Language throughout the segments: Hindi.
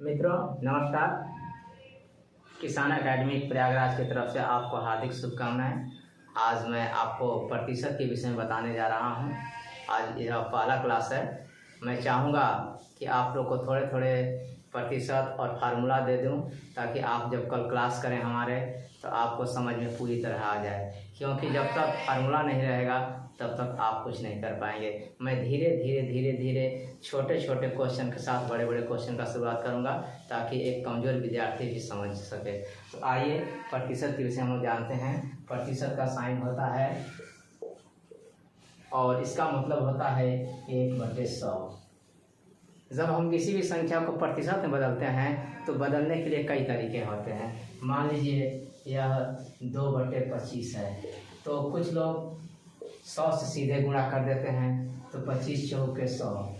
मित्रों नमस्कार। किसान एकेडमी प्रयागराज की तरफ से आपको हार्दिक शुभकामनाएं। आज मैं आपको प्रतिशत के विषय में बताने जा रहा हूं। आज यह पहला क्लास है। मैं चाहूँगा कि आप लोग को थोड़े थोड़े प्रतिशत और फार्मूला दे दूं ताकि आप जब कल क्लास करें हमारे तो आपको समझ में पूरी तरह आ जाए, क्योंकि जब तक फार्मूला नहीं रहेगा तब तक आप कुछ नहीं कर पाएंगे। मैं धीरे धीरे छोटे छोटे क्वेश्चन के साथ बड़े बड़े क्वेश्चन का शुरुआत करूंगा ताकि एक कमज़ोर विद्यार्थी भी समझ सके। तो आइए प्रतिशत के विषय हम लोग जानते हैं। प्रतिशत का साइन होता है और इसका मतलब होता है 1/100। जब हम किसी भी संख्या को प्रतिशत में बदलते हैं तो बदलने के लिए कई तरीके होते हैं। मान लीजिए यह 2/25 है, तो कुछ लोग 100 से सीधे गुणा कर देते हैं, तो 25 चौके 100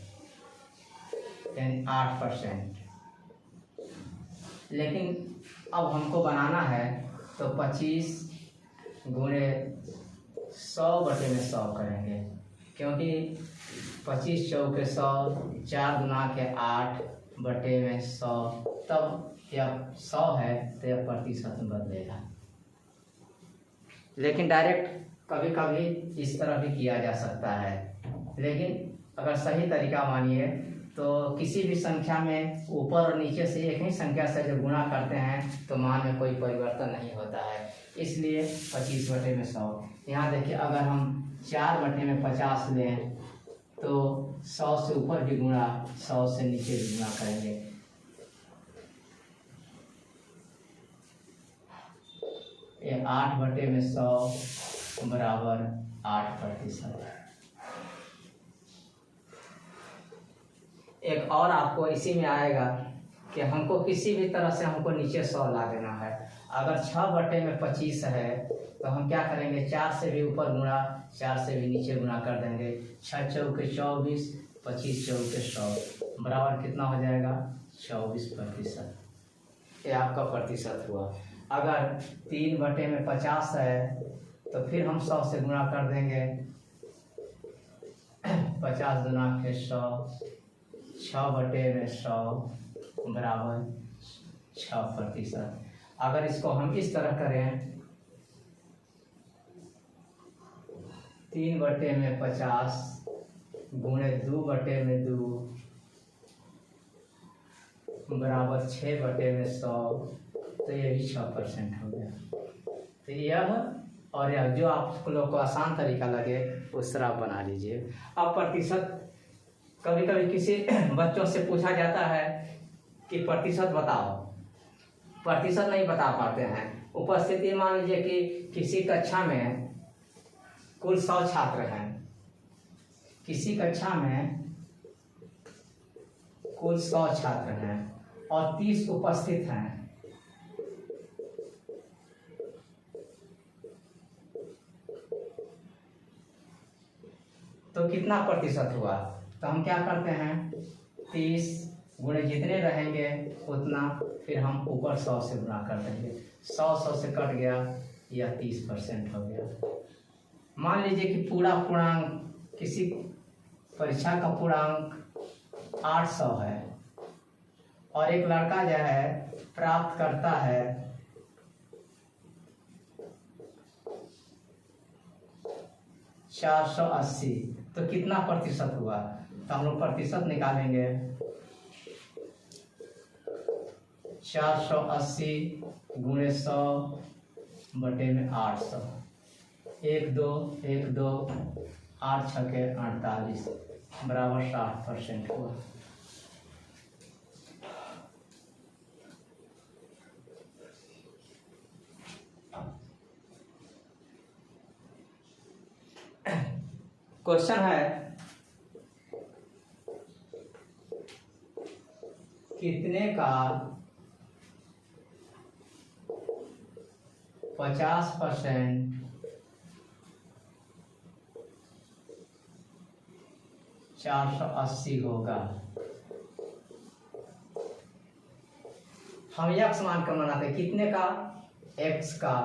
यानी 8%। लेकिन अब हमको बनाना है तो 25 गुणे 100/100 करेंगे, क्योंकि 25 चौके 100, 4 गुना के 8/100, तब यह 100 है तो यह प्रतिशत में बदलेगा। लेकिन डायरेक्ट कभी कभी इस तरह भी किया जा सकता है, लेकिन अगर सही तरीका मानिए तो किसी भी संख्या में ऊपर और नीचे से एक ही संख्या से जब गुणा करते हैं तो मान में कोई परिवर्तन नहीं होता है, इसलिए 25/100। यहाँ देखिए, अगर हम 4/50 लें तो 100 से ऊपर भी गुणा, 100 से नीचे भी गुणा करेंगे। ये 8/100 बराबर 8%। एक और आपको इसी में आएगा कि हमको किसी भी तरह से हमको नीचे 100 ला देना है। अगर 6/25 है तो हम क्या करेंगे, 4 से भी ऊपर गुणा, 4 से भी नीचे गुणा कर देंगे। 6 चौके 24, 25 चौके 100 बराबर कितना हो जाएगा, 24%। ये आपका प्रतिशत हुआ। अगर 3/50 है तो फिर हम 100 से गुणा कर देंगे। 50 गुना के 100, 6/100 बराबर 6%। अगर इसको हम इस तरह करें, 3/50 गुणे 2/2 बराबर 6/100, तो ये भी 6% हो गया। तो यह और यह जो आप लोग को आसान तरीका लगे उस तरह बना लीजिए। अब प्रतिशत, कभी कभी किसी बच्चों से पूछा जाता है कि प्रतिशत बताओ, प्रतिशत नहीं बता पाते हैं। उपस्थिति मान लीजिए कि किसी कक्षा में कुल 100 छात्र हैं, किसी कक्षा में कुल 100 छात्र हैं और 30 उपस्थित हैं, तो कितना प्रतिशत हुआ। तो हम क्या करते हैं, 30 गुणे जितने रहेंगे उतना, फिर हम ऊपर 100 से गुणा कर देंगे। 100 से कट गया, यह 30% हो गया। मान लीजिए कि पूरा पूर्णांक, किसी परीक्षा का पूर्णांक 800 है और एक लड़का जो है प्राप्त करता है 480, तो कितना प्रतिशत हुआ। तो हम लोग प्रतिशत निकालेंगे। 480 गुणे 100/800, 1 2 1 2 8 6 48 बराबर 60% हुआ। क्वेश्चन है, कितने का 50% 480 होगा। हम x मान कर बनाते हैं, कितने का, x का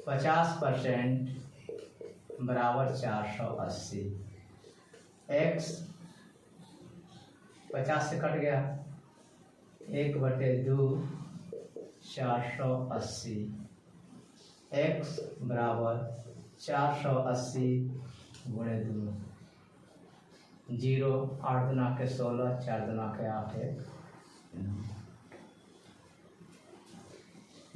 50% बराबर 480। x 50 से कट गया, 1/2 480, x बराबर 480 गुणे 2, 0 8 दूना के 16, 4 दूना के 8, 1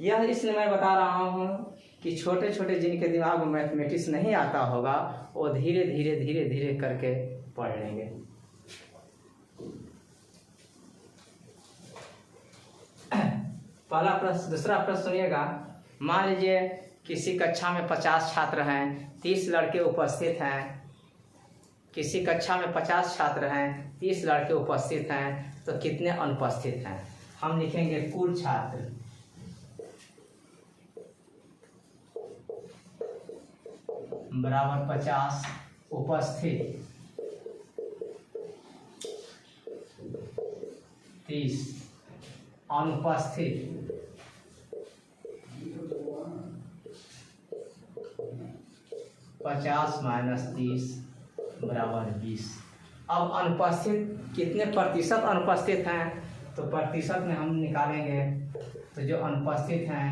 यह इसलिए मैं बता रहा हूँ कि छोटे छोटे जिनके दिमाग में मैथमेटिक्स नहीं आता होगा वो धीरे धीरे धीरे धीरे करके पढ़ लेंगे। पहला प्रश्न। दूसरा प्रश्न सुनिएगा। मान लीजिए किसी कक्षा में 50 छात्र हैं, 30 लड़के उपस्थित हैं। किसी कक्षा में 50 छात्र हैं, 30 लड़के उपस्थित हैं, तो कितने अनुपस्थित हैं? हम लिखेंगे कुल छात्र बराबर 50, उपस्थित 30, अनुपस्थित 50 - 30 बराबर 20। अब अनुपस्थित कितने प्रतिशत अनुपस्थित हैं? तो प्रतिशत में हम निकालेंगे, तो जो अनुपस्थित हैं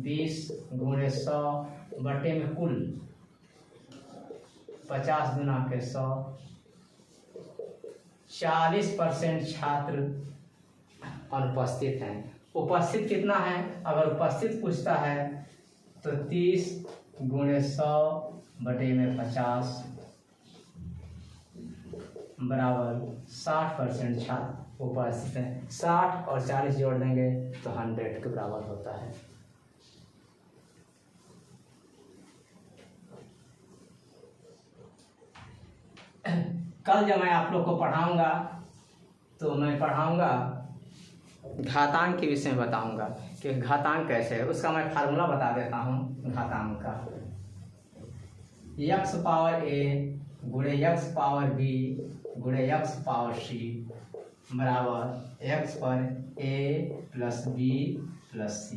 20 गुणे 100 बटे में कुल 50 गुना के 100, 40% छात्र अनुपस्थित हैं। उपस्थित कितना है? अगर उपस्थित पूछता है तो 30 गुणे 100 बटे में 50 बराबर 60% छात्र उपस्थित हैं। 60 और 40 जोड़ देंगे तो 100 के बराबर होता है। कल जब मैं आप लोग को पढ़ाऊंगा तो मैं पढ़ाऊंगा घातांक के विषय में बताऊंगा कि घातांक कैसे है। उसका मैं फार्मूला बता देता हूँ घातांक का। x पावर a गुणे x पावर b गुणे x पावर c बराबर x पर a plus b plus c।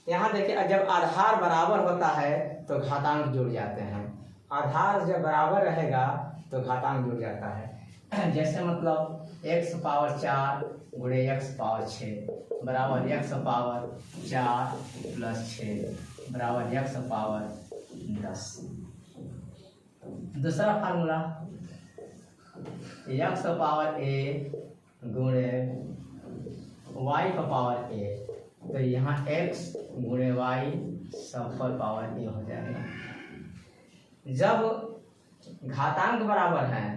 यहाँ देखिए, जब आधार बराबर होता है तो घातांक जुड़ जाते हैं। आधार जब बराबर रहेगा तो घातांक जुड़ जाता है। जैसे मतलब x पावर 4 गुणे x पावर 6 बराबर x पावर 4 प्लस 6 बराबर x पावर 10। दूसरा फार्मूला x पावर a गुणे y का पावर a, तो यहाँ x गुणे y सब पर पावर a हो जाएगा। जब घातांक बराबर हैं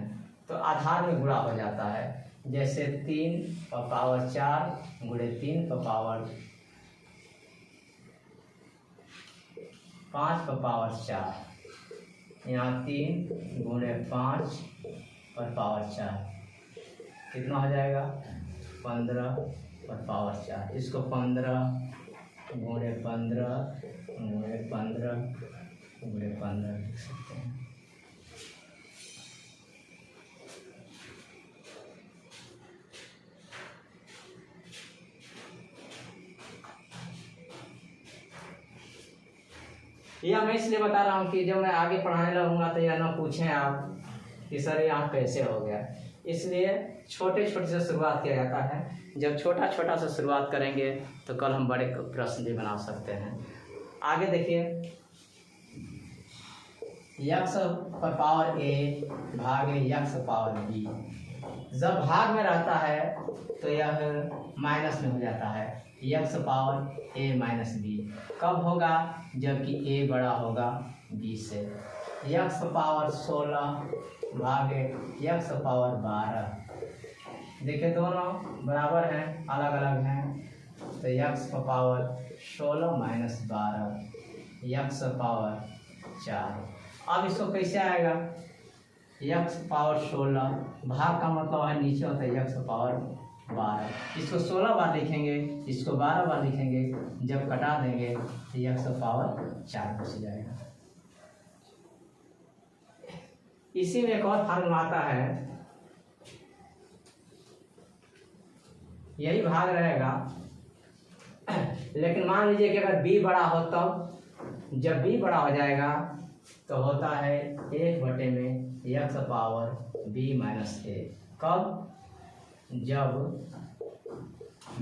तो आधार में गुणा हो जाता है। जैसे 3 का पावर 4 गुणे 3 का पावर 5 का पावर 4, यहाँ 3 गुणे 5 पर पावर 4 कितना हो जाएगा? 15 पर पावर 4। इसको 15 गुणे 15 गुणे 15 गुणे 15 लिख सकते हैं। यह मैं इसलिए बता रहा हूँ कि जब मैं आगे पढ़ाने लगूंगा तो यह ना पूछें आप कि सर यहाँ कैसे हो गया। इसलिए छोटे छोटे से शुरुआत किया जाता है। जब छोटा छोटा से शुरुआत करेंगे तो कल हम बड़े प्रश्न भी बना सकते हैं। आगे देखिए, x पर पावर a भागे x पावर b। जब भाग में रहता है तो यह माइनस में हो जाता है। x power a minus b कब होगा? जबकि a बड़ा होगा b से। x पावर 16 भागे x पावर 12। देखिए दोनों बराबर हैं, अलग अलग हैं, तो x power 16 minus 12 x power 4। अब इसको कैसे आएगा? x पावर 16 भाग का मतलब है नीचे होता है x पावर 12। इसको 16 बार लिखेंगे, इसको 12 बार लिखेंगे, जब कटा देंगे तो x पावर 4 बच जाएगा। इसी में एक और फार्मूला आता है, यही भाग रहेगा, लेकिन मान लीजिए कि अगर b बड़ा हो तब जब b बड़ा हो जाएगा तो होता है 1 बटे में x power b minus a। कब? जब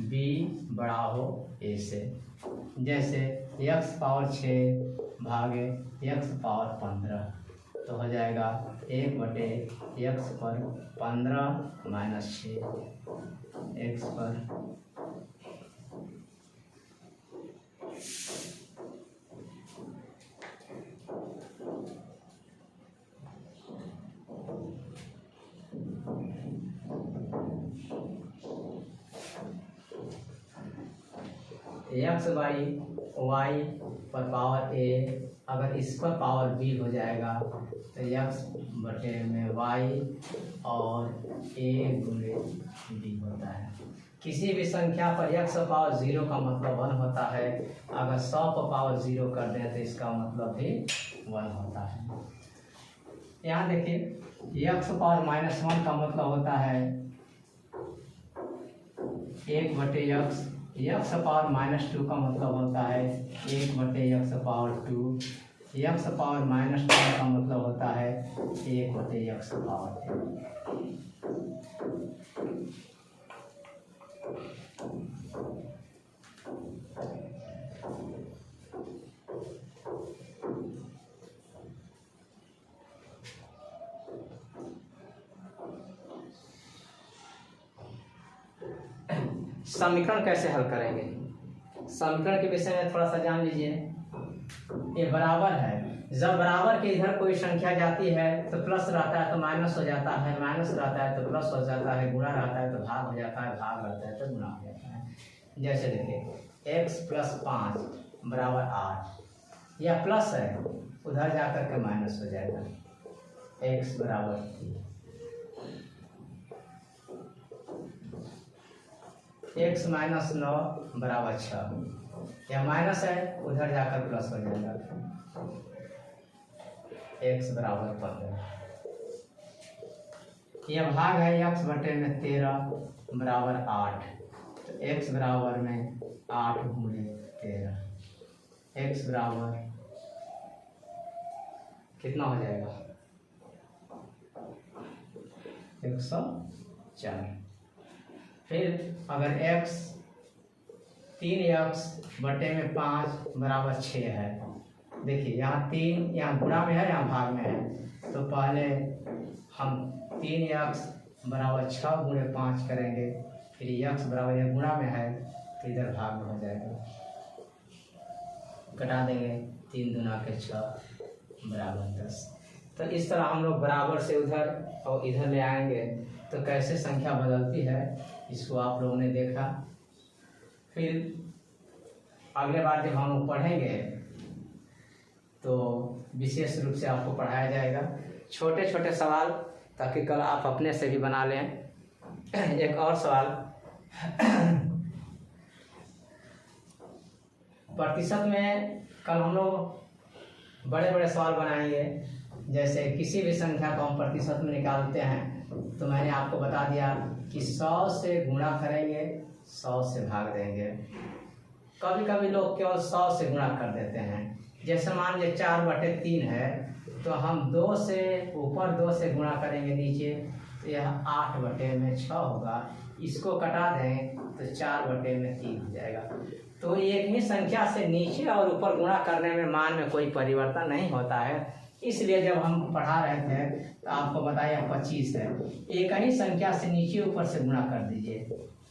b बड़ा हो a से। जैसे x पावर 6 भागे x पावर 15 तो हो जाएगा 1/x पर 15 माइनस 6 x पर एक्स बाई वाई पर पावर ए, अगर इस पर पावर बी हो जाएगा तो एक्स बटे में वाई और ए गुणे बी होता है। किसी भी संख्या पर एक्स पावर 0 का मतलब 1 होता है। अगर 100 पर पावर 0 कर दें तो इसका मतलब भी 1 होता है। यहाँ देखिए एक्स पावर -1 का मतलब होता है 1/x। एक्स पावर -2 का मतलब होता है 1/x पावर 2। एक्स पावर -10 का मतलब होता है 1/x पावर 10। समीकरण कैसे हल करेंगे? समीकरण के विषय में थोड़ा सा जान लीजिए। ये बराबर है, जब बराबर के इधर कोई संख्या जाती है तो प्लस रहता है तो माइनस हो जाता है, माइनस रहता है तो प्लस हो जाता है, गुणा रहता है तो भाग हो जाता है, भाग रहता है तो गुणा हो जाता है। जैसे देखिए x + 5 = 8, यह प्लस है, उधर जाकर के माइनस हो जाएगा, x = 3। x - 9 = 6, यह माइनस है, उधर जाकर प्लस हो जाएगा, x = 15। यह भाग है x बटे में 13 = 8, तो x बराबर में 8 गुणे 13, x बराबर कितना हो जाएगा? 104। फिर अगर x 3x बटे में 5 = 6 है, देखिए यहाँ 3 यहाँ गुणा में है, यहाँ भाग में है, तो पहले हम 3x = 6 गुणे 5 करेंगे, फिर x बराबर यह गुणा में है तो इधर भाग में हो जाएगा, घटा देंगे, 3 दूना के 6 = 10। तो इस तरह हम लोग बराबर से उधर और इधर ले आएंगे तो कैसे संख्या बदलती है इसको आप लोगों ने देखा। फिर अगले बार जब हम लोग पढ़ेंगे तो विशेष रूप से आपको पढ़ाया जाएगा छोटे छोटे सवाल, ताकि कल आप अपने से भी बना लें। एक और सवाल, प्रतिशत में कल हम लोग बड़े बड़े सवाल बनाएंगे। जैसे किसी भी संख्या को हम प्रतिशत में निकालते हैं तो मैंने आपको बता दिया कि 100 से गुणा करेंगे, 100 से भाग देंगे। कभी कभी लोग केवल 100 से गुणा कर देते हैं। जैसे मान लीजिए 4/3 है तो हम 2 से ऊपर 2 से गुणा करेंगे नीचे, तो यह 8/6 होगा। इसको कटा दें तो 4/3 हो जाएगा। तो एक ही संख्या से नीचे और ऊपर गुणा करने में मान में कोई परिवर्तन नहीं होता है। इसलिए जब हम पढ़ा रहे थे तो आपको बताया 25 है, एक ही संख्या से नीचे ऊपर से गुणा कर दीजिए,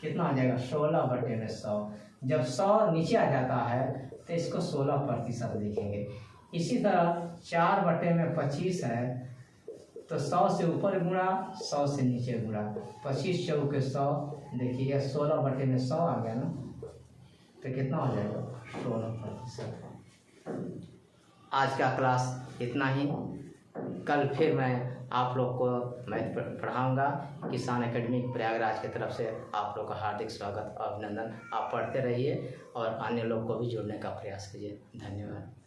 कितना हो जाएगा? 16/100। जब 100 नीचे आ जाता है तो इसको 16% लिखेंगे। इसी तरह 4/25 है तो 100 से ऊपर गुणा, 100 से नीचे गुणा, 25 चौके 100, देखिए 16/100 आ गया ना, तो कितना हो जाएगा? 16%। आज का क्लास इतना ही। कल फिर मैं आप लोग को मैथ पढ़ाऊँगा। किसान एकेडमी प्रयागराज की तरफ से आप लोग का हार्दिक स्वागत और अभिनंदन। आप पढ़ते रहिए और अन्य लोग को भी जोड़ने का प्रयास कीजिए। धन्यवाद।